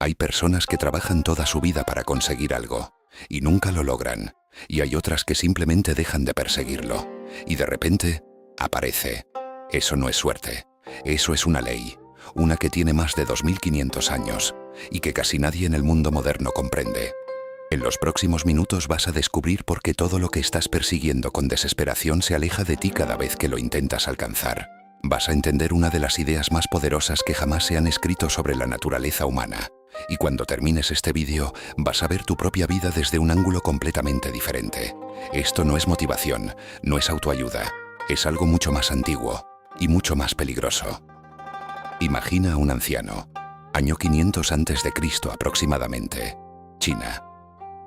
Hay personas que trabajan toda su vida para conseguir algo y nunca lo logran. Y hay otras que simplemente dejan de perseguirlo y de repente aparece. Eso no es suerte, eso es una ley, una que tiene más de 2500 años y que casi nadie en el mundo moderno comprende. En los próximos minutos vas a descubrir por qué todo lo que estás persiguiendo con desesperación se aleja de ti cada vez que lo intentas alcanzar. Vas a entender una de las ideas más poderosas que jamás se han escrito sobre la naturaleza humana. Y cuando termines este vídeo, vas a ver tu propia vida desde un ángulo completamente diferente. Esto no es motivación, no es autoayuda, es algo mucho más antiguo y mucho más peligroso. Imagina a un anciano, año 500 a.C. aproximadamente, China.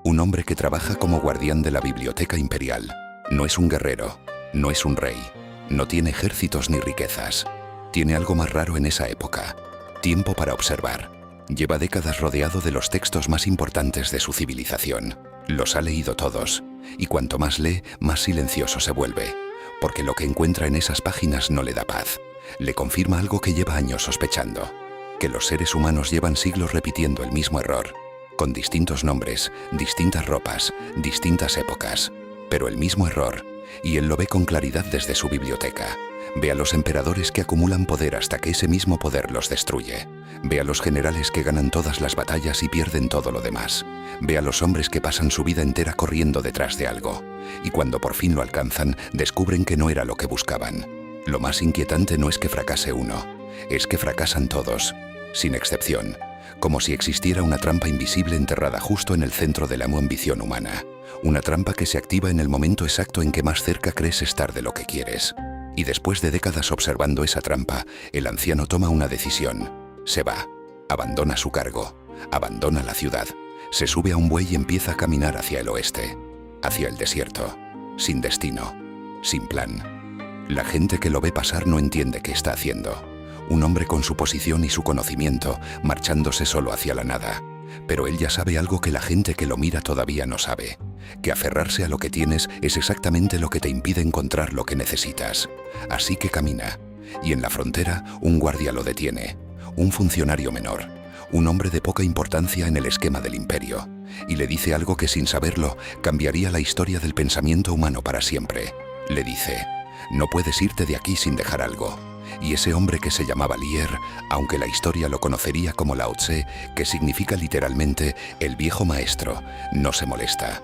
Un hombre que trabaja como guardián de la biblioteca imperial. No es un guerrero, no es un rey, no tiene ejércitos ni riquezas. Tiene algo más raro en esa época: tiempo para observar. Lleva décadas rodeado de los textos más importantes de su civilización. Los ha leído todos, y cuanto más lee, más silencioso se vuelve, porque lo que encuentra en esas páginas no le da paz. Le confirma algo que lleva años sospechando: que los seres humanos llevan siglos repitiendo el mismo error, con distintos nombres, distintas ropas, distintas épocas, pero el mismo error, y él lo ve con claridad desde su biblioteca. Ve a los emperadores que acumulan poder hasta que ese mismo poder los destruye. Ve a los generales que ganan todas las batallas y pierden todo lo demás. Ve a los hombres que pasan su vida entera corriendo detrás de algo, y cuando por fin lo alcanzan, descubren que no era lo que buscaban. Lo más inquietante no es que fracase uno, es que fracasan todos, sin excepción, como si existiera una trampa invisible enterrada justo en el centro de la ambición humana. Una trampa que se activa en el momento exacto en que más cerca crees estar de lo que quieres. Y después de décadas observando esa trampa, el anciano toma una decisión. Se va, abandona su cargo, abandona la ciudad, se sube a un buey y empieza a caminar hacia el oeste, hacia el desierto, sin destino, sin plan. La gente que lo ve pasar no entiende qué está haciendo. Un hombre con su posición y su conocimiento, marchándose solo hacia la nada. Pero él ya sabe algo que la gente que lo mira todavía no sabe: que aferrarse a lo que tienes es exactamente lo que te impide encontrar lo que necesitas. Así que camina, y en la frontera un guardia lo detiene, un funcionario menor, un hombre de poca importancia en el esquema del imperio, y le dice algo que sin saberlo cambiaría la historia del pensamiento humano para siempre. Le dice: no puedes irte de aquí sin dejar algo. Y ese hombre, que se llamaba Lier, aunque la historia lo conocería como Lao Tse, que significa literalmente el viejo maestro, no se molesta,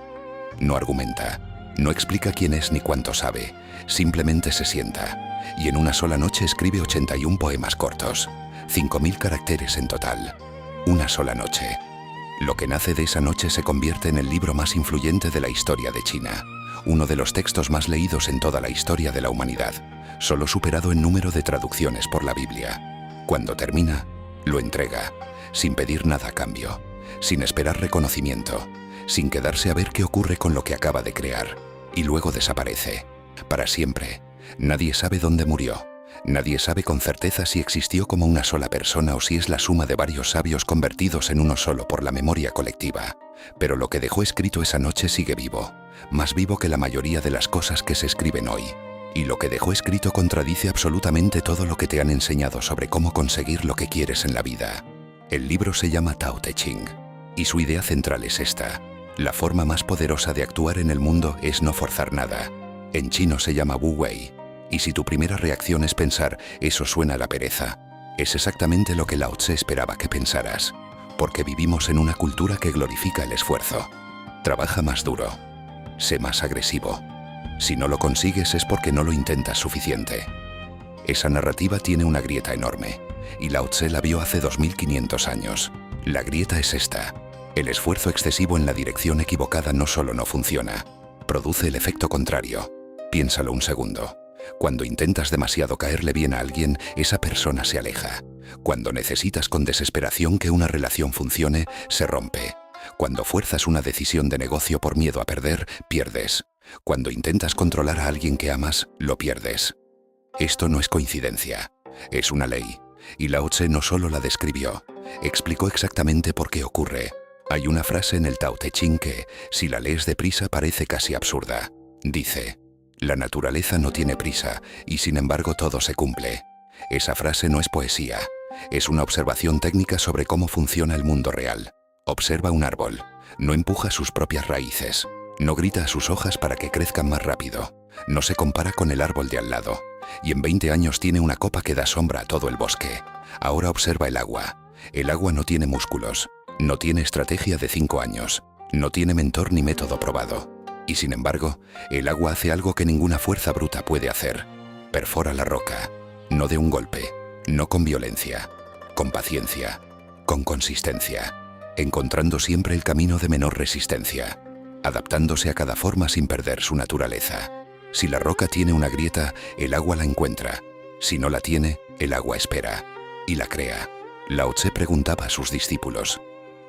no argumenta, no explica quién es ni cuánto sabe, simplemente se sienta, y en una sola noche escribe 81 poemas cortos, 5000 caracteres en total. Una sola noche. Lo que nace de esa noche se convierte en el libro más influyente de la historia de China, uno de los textos más leídos en toda la historia de la humanidad, solo superado en número de traducciones por la Biblia. Cuando termina, lo entrega, sin pedir nada a cambio, sin esperar reconocimiento, sin quedarse a ver qué ocurre con lo que acaba de crear, y luego desaparece, para siempre. Nadie sabe dónde murió, nadie sabe con certeza si existió como una sola persona o si es la suma de varios sabios convertidos en uno solo por la memoria colectiva. Pero lo que dejó escrito esa noche sigue vivo, más vivo que la mayoría de las cosas que se escriben hoy. Y lo que dejó escrito contradice absolutamente todo lo que te han enseñado sobre cómo conseguir lo que quieres en la vida. El libro se llama Tao Te Ching, y su idea central es esta: la forma más poderosa de actuar en el mundo es no forzar nada. En chino se llama Wu Wei, y si tu primera reacción es pensar «eso suena a la pereza», es exactamente lo que Lao Tse esperaba que pensaras, porque vivimos en una cultura que glorifica el esfuerzo. Trabaja más duro, sé más agresivo. Si no lo consigues es porque no lo intentas suficiente. Esa narrativa tiene una grieta enorme, y Lao Tse la vio hace 2500 años. La grieta es esta: el esfuerzo excesivo en la dirección equivocada no solo no funciona, produce el efecto contrario. Piénsalo un segundo. Cuando intentas demasiado caerle bien a alguien, esa persona se aleja. Cuando necesitas con desesperación que una relación funcione, se rompe. Cuando fuerzas una decisión de negocio por miedo a perder, pierdes. Cuando intentas controlar a alguien que amas, lo pierdes. Esto no es coincidencia, es una ley. Y Lao Tse no solo la describió, explicó exactamente por qué ocurre. Hay una frase en el Tao Te Ching que, si la lees deprisa, parece casi absurda. Dice: la naturaleza no tiene prisa, y sin embargo todo se cumple. Esa frase no es poesía, Es una observación técnica sobre cómo funciona el mundo real. Observa un árbol. No empuja sus propias raíces. No grita a sus hojas para que crezcan más rápido. No se compara con el árbol de al lado. Y en 20 años tiene una copa que da sombra a todo el bosque. Ahora observa el agua. El agua no tiene músculos. No tiene estrategia de 5 años. No tiene mentor ni método probado. Y sin embargo, el agua hace algo que ninguna fuerza bruta puede hacer. Perfora la roca. No de un golpe. No con violencia. Con paciencia. Con consistencia. Encontrando siempre el camino de menor resistencia. Adaptándose a cada forma sin perder su naturaleza. Si la roca tiene una grieta, el agua la encuentra. Si no la tiene, el agua espera. Y la crea. Lao Tse preguntaba a sus discípulos: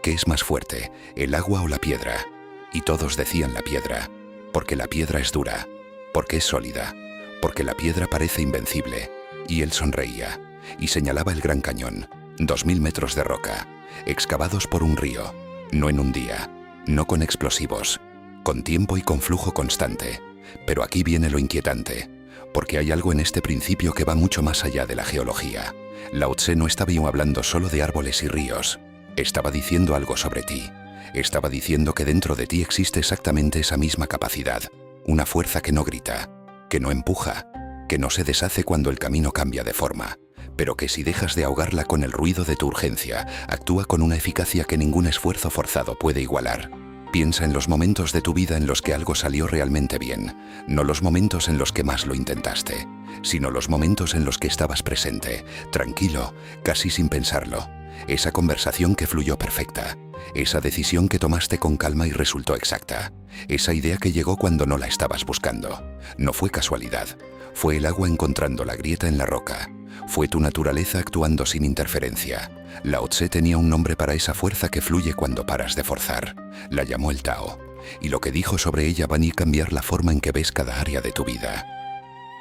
¿qué es más fuerte, el agua o la piedra? Y todos decían la piedra, porque la piedra es dura, porque es sólida, porque la piedra parece invencible. Y él sonreía, y señalaba el Gran Cañón, 2000 metros de roca, excavados por un río, no en un día, no con explosivos, con tiempo y con flujo constante. Pero aquí viene lo inquietante, porque hay algo en este principio que va mucho más allá de la geología. Lao Tse no estaba hablando solo de árboles y ríos, estaba diciendo algo sobre ti. Estaba diciendo que dentro de ti existe exactamente esa misma capacidad, una fuerza que no grita, que no empuja, que no se deshace cuando el camino cambia de forma, pero que si dejas de ahogarla con el ruido de tu urgencia, actúa con una eficacia que ningún esfuerzo forzado puede igualar. Piensa en los momentos de tu vida en los que algo salió realmente bien, no los momentos en los que más lo intentaste, sino los momentos en los que estabas presente, tranquilo, casi sin pensarlo. Esa conversación que fluyó perfecta, esa decisión que tomaste con calma y resultó exacta, esa idea que llegó cuando no la estabas buscando. No fue casualidad, fue el agua encontrando la grieta en la roca, fue tu naturaleza actuando sin interferencia. Lao Tse tenía un nombre para esa fuerza que fluye cuando paras de forzar. La llamó el Tao, y lo que dijo sobre ella va a cambiar la forma en que ves cada área de tu vida.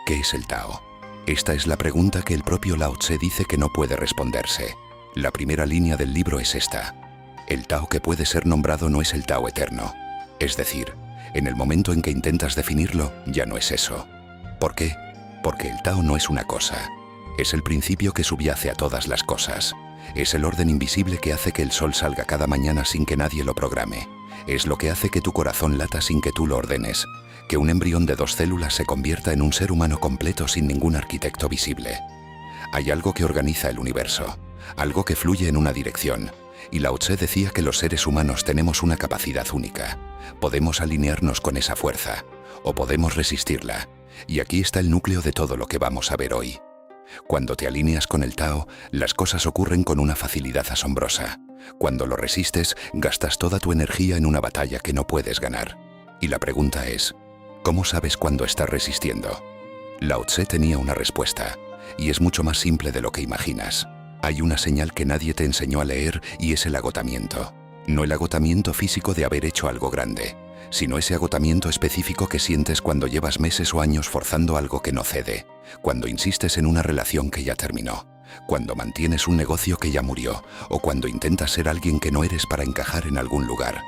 ¿Qué es el Tao? Esta es la pregunta que el propio Lao Tse dice que no puede responderse. La primera línea del libro es esta: el Tao que puede ser nombrado no es el Tao eterno. Es decir, en el momento en que intentas definirlo, ya no es eso. ¿Por qué? Porque el Tao no es una cosa. Es el principio que subyace a todas las cosas. Es el orden invisible que hace que el sol salga cada mañana sin que nadie lo programe. Es lo que hace que tu corazón lata sin que tú lo ordenes. Que un embrión de 2 células se convierta en un ser humano completo sin ningún arquitecto visible. Hay algo que organiza el universo. Algo que fluye en una dirección. Y Lao Tse decía que los seres humanos tenemos una capacidad única. Podemos alinearnos con esa fuerza, o podemos resistirla. Y aquí está el núcleo de todo lo que vamos a ver hoy. Cuando te alineas con el Tao, las cosas ocurren con una facilidad asombrosa. Cuando lo resistes, gastas toda tu energía en una batalla que no puedes ganar. Y la pregunta es, ¿cómo sabes cuándo estás resistiendo? Lao Tse tenía una respuesta, y es mucho más simple de lo que imaginas. Hay una señal que nadie te enseñó a leer y es el agotamiento. No el agotamiento físico de haber hecho algo grande, sino ese agotamiento específico que sientes cuando llevas meses o años forzando algo que no cede, cuando insistes en una relación que ya terminó, cuando mantienes un negocio que ya murió, o cuando intentas ser alguien que no eres para encajar en algún lugar.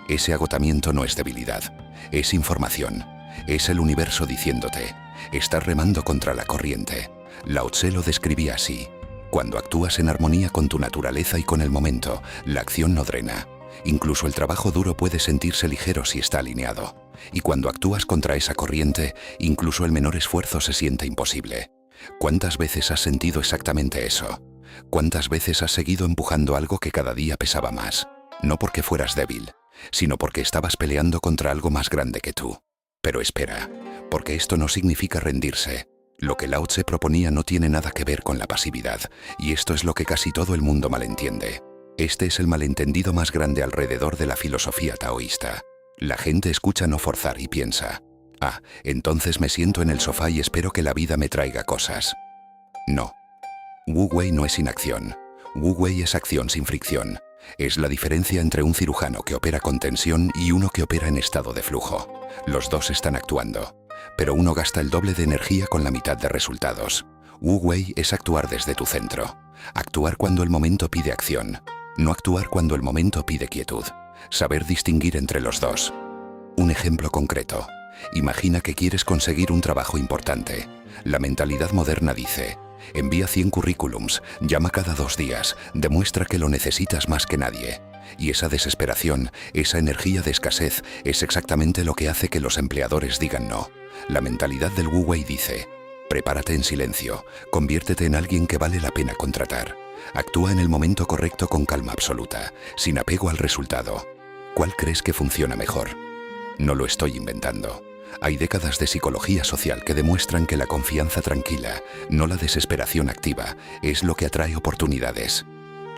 Ese agotamiento no es debilidad, es información, es el universo diciéndote, estás remando contra la corriente. Lao Tse lo describía así: cuando actúas en armonía con tu naturaleza y con el momento, la acción no drena. Incluso el trabajo duro puede sentirse ligero si está alineado. Y cuando actúas contra esa corriente, incluso el menor esfuerzo se siente imposible. ¿Cuántas veces has sentido exactamente eso? ¿Cuántas veces has seguido empujando algo que cada día pesaba más? No porque fueras débil, sino porque estabas peleando contra algo más grande que tú. Pero espera, porque esto no significa rendirse. Lo que Lao Tse proponía no tiene nada que ver con la pasividad, y esto es lo que casi todo el mundo malentiende. Este es el malentendido más grande alrededor de la filosofía taoísta. La gente escucha no forzar y piensa, entonces me siento en el sofá y espero que la vida me traiga cosas. No. Wu Wei no es inacción. Wu Wei es acción sin fricción. Es la diferencia entre un cirujano que opera con tensión y uno que opera en estado de flujo. Los dos están actuando, pero uno gasta el doble de energía con la mitad de resultados. Wu Wei es actuar desde tu centro. Actuar cuando el momento pide acción. No actuar cuando el momento pide quietud. Saber distinguir entre los dos. Un ejemplo concreto. Imagina que quieres conseguir un trabajo importante. La mentalidad moderna dice, Envía 100 currículums, llama cada 2 días, demuestra que lo necesitas más que nadie. Y esa desesperación, esa energía de escasez, es exactamente lo que hace que los empleadores digan no. La mentalidad del Wu Wei dice: prepárate en silencio, conviértete en alguien que vale la pena contratar. Actúa en el momento correcto con calma absoluta, sin apego al resultado. ¿Cuál crees que funciona mejor? No lo estoy inventando. Hay décadas de psicología social que demuestran que la confianza tranquila, no la desesperación activa, es lo que atrae oportunidades.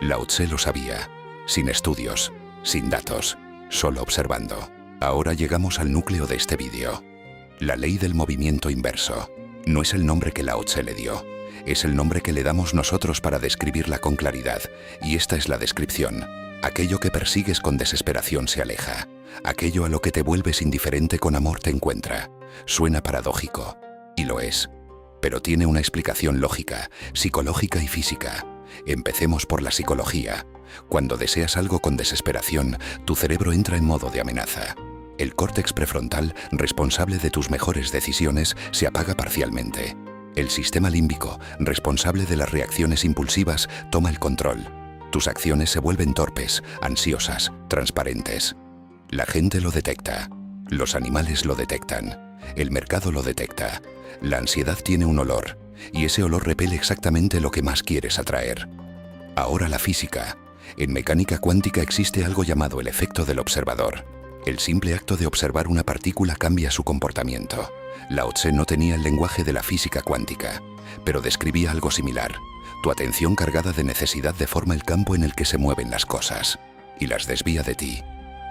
Lao Tse lo sabía, sin estudios, sin datos, solo observando. Ahora llegamos al núcleo de este vídeo. La ley del movimiento inverso. No es el nombre que Lao Tse le dio, es el nombre que le damos nosotros para describirla con claridad, y esta es la descripción. Aquello que persigues con desesperación se aleja. Aquello a lo que te vuelves indiferente con amor te encuentra. Suena paradójico, y lo es. Pero tiene una explicación lógica, psicológica y física. Empecemos por la psicología. Cuando deseas algo con desesperación, tu cerebro entra en modo de amenaza. El córtex prefrontal, responsable de tus mejores decisiones, se apaga parcialmente. El sistema límbico, responsable de las reacciones impulsivas, toma el control. Tus acciones se vuelven torpes, ansiosas, transparentes. La gente lo detecta. Los animales lo detectan. El mercado lo detecta. La ansiedad tiene un olor, y ese olor repele exactamente lo que más quieres atraer. Ahora la física. En mecánica cuántica existe algo llamado el efecto del observador. El simple acto de observar una partícula cambia su comportamiento. Lao Tse no tenía el lenguaje de la física cuántica, pero describía algo similar. Tu atención cargada de necesidad deforma el campo en el que se mueven las cosas, y las desvía de ti.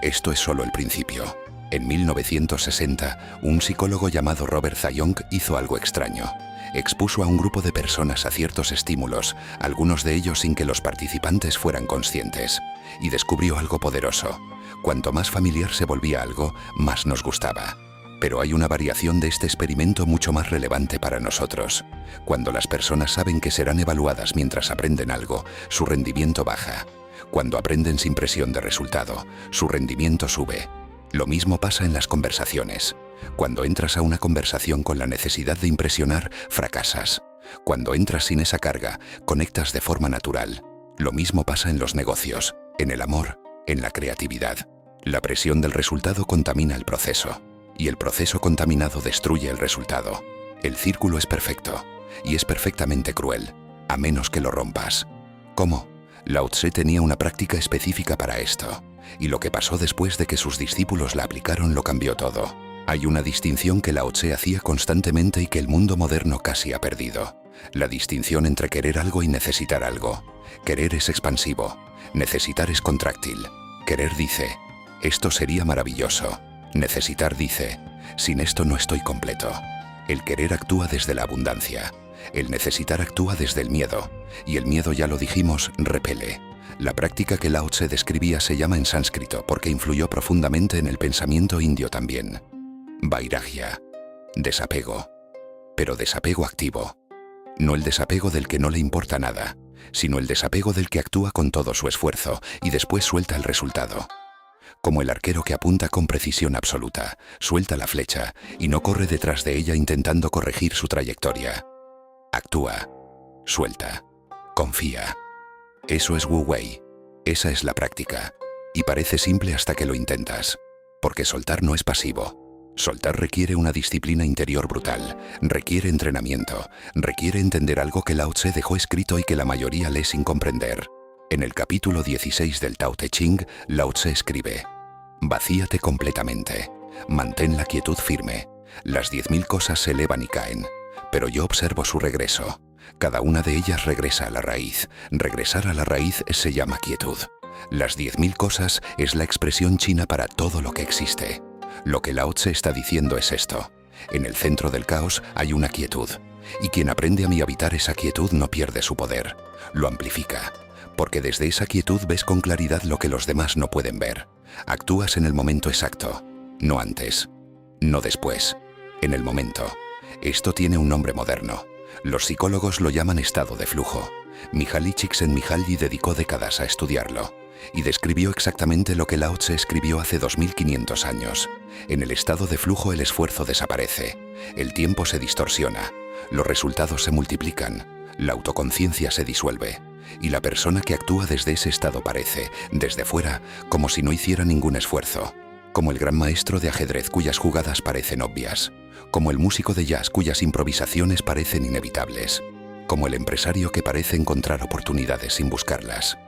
Esto es solo el principio. En 1960, un psicólogo llamado Robert Zayong hizo algo extraño. Expuso a un grupo de personas a ciertos estímulos, algunos de ellos sin que los participantes fueran conscientes, y descubrió algo poderoso. Cuanto más familiar se volvía algo, más nos gustaba. Pero hay una variación de este experimento mucho más relevante para nosotros. Cuando las personas saben que serán evaluadas mientras aprenden algo, su rendimiento baja. Cuando aprenden sin presión de resultado, su rendimiento sube. Lo mismo pasa en las conversaciones. Cuando entras a una conversación con la necesidad de impresionar, fracasas. Cuando entras sin esa carga, conectas de forma natural. Lo mismo pasa en los negocios, en el amor, en la creatividad. La presión del resultado contamina el proceso, y el proceso contaminado destruye el resultado. El círculo es perfecto, y es perfectamente cruel, a menos que lo rompas. ¿Cómo? Lao Tse tenía una práctica específica para esto, y lo que pasó después de que sus discípulos la aplicaron lo cambió todo. Hay una distinción que Lao Tse hacía constantemente y que el mundo moderno casi ha perdido. La distinción entre querer algo y necesitar algo. Querer es expansivo, necesitar es contráctil. Querer dice: esto sería maravilloso. Necesitar dice: sin esto no estoy completo. El querer actúa desde la abundancia. El necesitar actúa desde el miedo. Y el miedo, ya lo dijimos, repele. La práctica que Lao Tse describía se llama en sánscrito porque influyó profundamente en el pensamiento indio también. Vairagya. Desapego. Pero desapego activo. No el desapego del que no le importa nada, sino el desapego del que actúa con todo su esfuerzo y después suelta el resultado. Como el arquero que apunta con precisión absoluta, suelta la flecha y no corre detrás de ella intentando corregir su trayectoria. Actúa, suelta, confía. Eso es Wu Wei. Esa es la práctica. Y parece simple hasta que lo intentas. Porque soltar no es pasivo. Soltar requiere una disciplina interior brutal, requiere entrenamiento, requiere entender algo que Lao Tse dejó escrito y que la mayoría lee sin comprender. En el capítulo 16 del Tao Te Ching, Lao Tse escribe: vacíate completamente, mantén la quietud firme. Las 10.000 cosas se elevan y caen, pero yo observo su regreso. Cada una de ellas regresa a la raíz. Regresar a la raíz se llama quietud. Las 10.000 cosas es la expresión china para todo lo que existe. Lo que Lao Tse está diciendo es esto: en el centro del caos hay una quietud, y quien aprende a habitar esa quietud no pierde su poder, lo amplifica, porque desde esa quietud ves con claridad lo que los demás no pueden ver. Actúas en el momento exacto, no antes, no después, en el momento. Esto tiene un nombre moderno. Los psicólogos lo llaman estado de flujo. Mihaly Csikszentmihalyi dedicó décadas a estudiarlo y describió exactamente lo que Lao Tse escribió hace 2500 años. En el estado de flujo el esfuerzo desaparece, el tiempo se distorsiona, los resultados se multiplican, La autoconciencia se disuelve, y la persona que actúa desde ese estado parece, desde fuera, como si no hiciera ningún esfuerzo. Como el gran maestro de ajedrez cuyas jugadas parecen obvias. Como el músico de jazz cuyas improvisaciones parecen inevitables. Como el empresario que parece encontrar oportunidades sin buscarlas.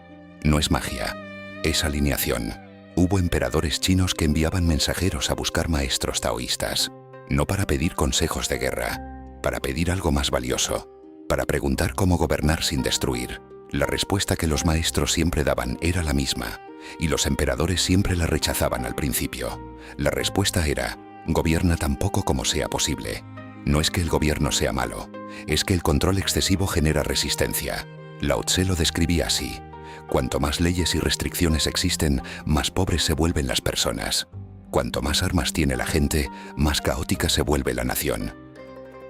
No es magia, es alineación. Hubo emperadores chinos que enviaban mensajeros a buscar maestros taoístas, no para pedir consejos de guerra, para pedir algo más valioso, para preguntar cómo gobernar sin destruir. La respuesta que los maestros siempre daban era la misma, y los emperadores siempre la rechazaban al principio. La respuesta era: gobierna tan poco como sea posible. No es que el gobierno sea malo, es que el control excesivo genera resistencia. Lao Tse lo describía así: cuanto más leyes y restricciones existen, más pobres se vuelven las personas. Cuanto más armas tiene la gente, más caótica se vuelve la nación.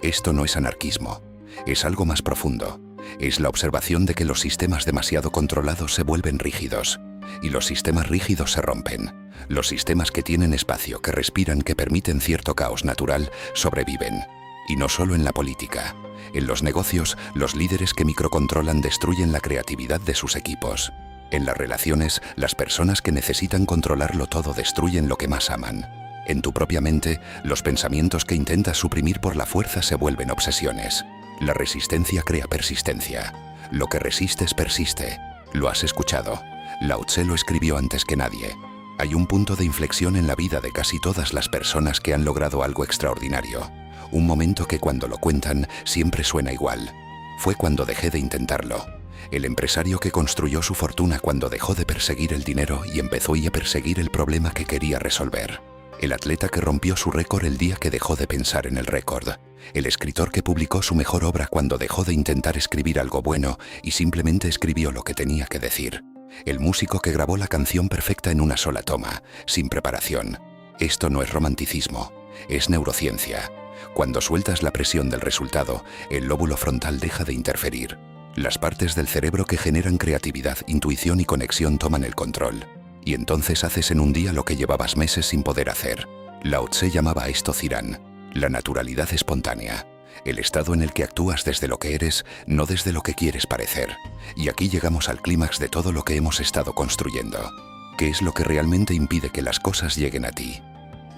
Esto no es anarquismo, es algo más profundo. Es la observación de que los sistemas demasiado controlados se vuelven rígidos, y los sistemas rígidos se rompen. Los sistemas que tienen espacio, que respiran, que permiten cierto caos natural, sobreviven. Y no solo en la política. En los negocios, los líderes que microcontrolan destruyen la creatividad de sus equipos. En las relaciones, las personas que necesitan controlarlo todo destruyen lo que más aman. En tu propia mente, los pensamientos que intentas suprimir por la fuerza se vuelven obsesiones. La resistencia crea persistencia. Lo que resistes persiste. Lo has escuchado. Lao Tse lo escribió antes que nadie. Hay un punto de inflexión en la vida de casi todas las personas que han logrado algo extraordinario. Un momento que cuando lo cuentan siempre suena igual. Fue cuando dejé de intentarlo. El empresario que construyó su fortuna cuando dejó de perseguir el dinero y empezó a perseguir el problema que quería resolver. El atleta que rompió su récord el día que dejó de pensar en el récord. El escritor que publicó su mejor obra cuando dejó de intentar escribir algo bueno y simplemente escribió lo que tenía que decir. El músico que grabó la canción perfecta en una sola toma, sin preparación. Esto no es romanticismo, es neurociencia. Cuando sueltas la presión del resultado, el lóbulo frontal deja de interferir. Las partes del cerebro que generan creatividad, intuición y conexión toman el control. Y entonces haces en un día lo que llevabas meses sin poder hacer. Lao Tse llamaba a esto Cirán, la naturalidad espontánea. El estado en el que actúas desde lo que eres, no desde lo que quieres parecer. Y aquí llegamos al clímax de todo lo que hemos estado construyendo. ¿Qué es lo que realmente impide que las cosas lleguen a ti?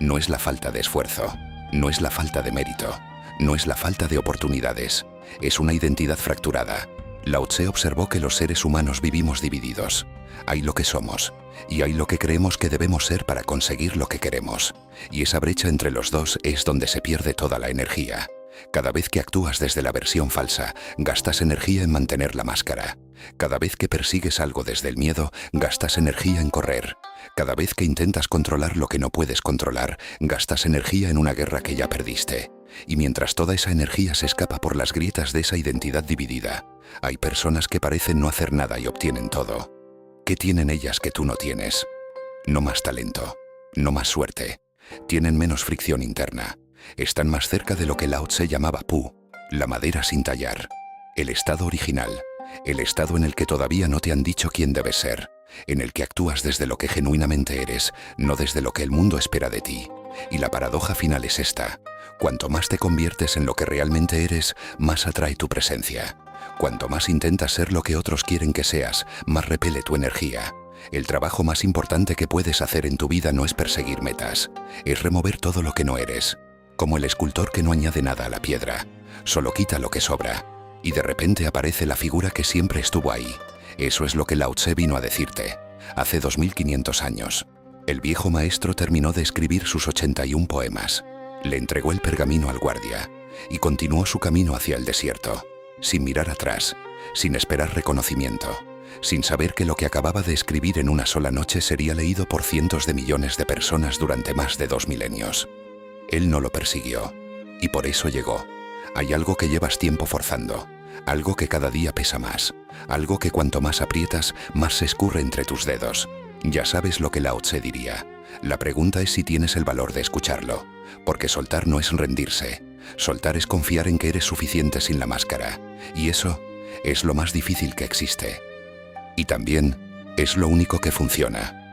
No es la falta de esfuerzo, no es la falta de mérito, no es la falta de oportunidades, es una identidad fracturada. Lao Tse observó que los seres humanos vivimos divididos. Hay lo que somos, y hay lo que creemos que debemos ser para conseguir lo que queremos. Y esa brecha entre los dos es donde se pierde toda la energía. Cada vez que actúas desde la versión falsa, gastas energía en mantener la máscara. Cada vez que persigues algo desde el miedo, gastas energía en correr. Cada vez que intentas controlar lo que no puedes controlar, gastas energía en una guerra que ya perdiste. Y mientras toda esa energía se escapa por las grietas de esa identidad dividida, hay personas que parecen no hacer nada y obtienen todo. ¿Qué tienen ellas que tú no tienes? No más talento, no más suerte. Tienen menos fricción interna. Están más cerca de lo que Lao Tse llamaba Pu, la madera sin tallar. El estado original, el estado en el que todavía no te han dicho quién debes ser, en el que actúas desde lo que genuinamente eres, no desde lo que el mundo espera de ti. Y la paradoja final es esta: cuanto más te conviertes en lo que realmente eres, más atrae tu presencia. Cuanto más intentas ser lo que otros quieren que seas, más repele tu energía. El trabajo más importante que puedes hacer en tu vida no es perseguir metas, es remover todo lo que no eres. Como el escultor que no añade nada a la piedra, solo quita lo que sobra. Y de repente aparece la figura que siempre estuvo ahí. Eso es lo que Lao Tse vino a decirte, hace 2500 años. El viejo maestro terminó de escribir sus 81 poemas. Le entregó el pergamino al guardia y continuó su camino hacia el desierto, sin mirar atrás, sin esperar reconocimiento, sin saber que lo que acababa de escribir en una sola noche sería leído por cientos de millones de personas durante más de 2 milenios. Él no lo persiguió, y por eso llegó. Hay algo que llevas tiempo forzando, algo que cada día pesa más, algo que cuanto más aprietas, más se escurre entre tus dedos. Ya sabes lo que Lao Tse diría. La pregunta es si tienes el valor de escucharlo, porque soltar no es rendirse. Soltar es confiar en que eres suficiente sin la máscara, y eso es lo más difícil que existe. Y también es lo único que funciona.